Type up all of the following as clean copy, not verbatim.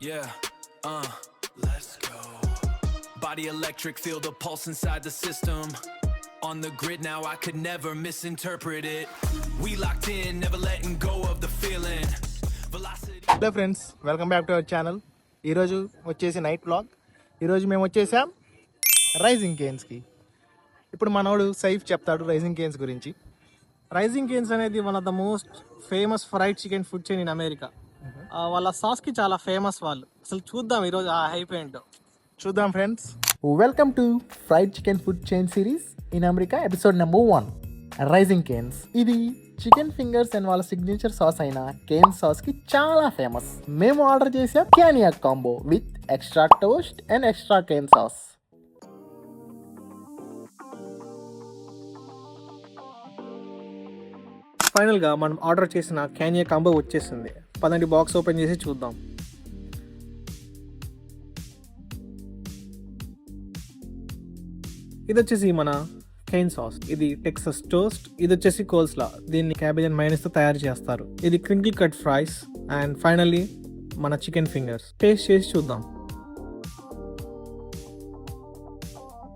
Yeah, let's go. Body electric, feel the pulse inside the system. On the grid now, I could never misinterpret it. We locked in, never letting go of the feeling. Velocity. Hello friends, welcome back to our channel. ఈరోజు వచ్చేసి night vlog. ఈరోజు మేము వచ్చేసాం rising కేన్స్కి. ఇప్పుడు మనోడు సైఫ్ చెప్తాడు rising Cannes గురించి. Rising Cannes అనేది one of the most famous fried chicken food chain in America. వాళ్ళ సాస్కి చాలా ఫేమస్ వాళ్ళు. అసలు చూద్దాం ఈరోజు ఆ హైప్ ఏంటో చూద్దాం friends. Welcome to fried chicken food chain series in America episode number 1 Raising Cane's. ఇది చికెన్ ఫింగర్స్ అండ్ వాళ్ళ సిగ్నేచర్ సాస్ అయిన కేన్ సాస్ కి చాలా ఫేమస్. మేము ఆర్డర్ చేసాం Caniac combo with extra toast and extra Cane sauce. ఫైనల్గా మనం order చేసిన క్యానియా కాంబో వచ్చేసింది. పదండి బాక్స్ ఓపెన్ చేసి చూద్దాం. ఇది వచ్చేసి మన కేన్ సాస్, ఇది టెక్సస్ టోస్ట్, ఇది వచ్చేసి కోల్స్లా. దీన్ని క్యాబేజ్ అండ్ మైనస్ తో తయారు చేస్తారు. ఇది crinkle cut fries and finally మన చికెన్ ఫింగర్స్. టేస్ట్ చేసి చూద్దాం.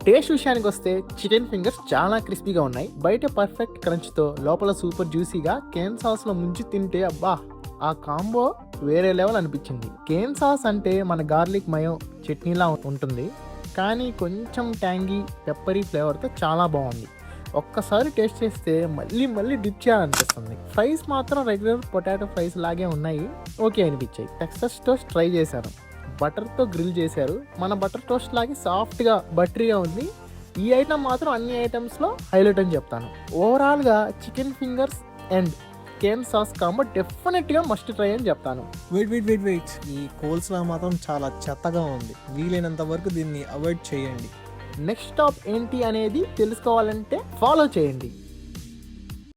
టేస్ట్ విషయానికి వస్తే చికెన్ ఫింగర్స్ చాలా క్రిస్పీగా ఉన్నాయి. బయట పర్ఫెక్ట్ క్రంచ్ తో లోపల సూపర్ జ్యూసీగా కేన్ సాస్ లో ముంచి తింటే అబ్బా ఆ కాంబో వేరే లెవెల్ అనిపించింది. కేన్ సాస్ అంటే మన గార్లిక్ మయో చట్నీలా ఉంటుంది, కానీ కొంచెం ట్యాంగీ పెప్పరీ ఫ్లేవర్తో చాలా బాగుంది. ఒక్కసారి టేస్ట్ చేస్తే మళ్ళీ మళ్ళీ డిప్ చేయాలనిపిస్తుంది. ఫ్రైస్ మాత్రం రెగ్యులర్ పొటాటో ఫ్రైస్ లాగే ఉన్నాయి, ఓకే అనిపించాయి. టెక్సస్ టోస్ట్ ట్రై చేశాను, బటర్తో గ్రిల్ చేశారు. మన బటర్ టోస్ట్ లాగే సాఫ్ట్గా బటరీగా ఉంది. ఈ ఐటమ్ మాత్రం అన్ని ఐటమ్స్లో హైలైట్ అని చెప్తాను. ఓవరాల్గా chicken fingers and cane sauce combo డెఫినెట్గా మస్ట్ ట్రై అని చెప్తాను. వెయిట్ ఈ కోల్స్లా మాత్రం చాలా చెత్తగా ఉంది. వీలైనంత వరకు దీన్ని అవాయిడ్ చేయండి. నెక్స్ట్ స్టాప్ ఏంటి అనేది తెలుసుకోవాలంటే ఫాలో చేయండి.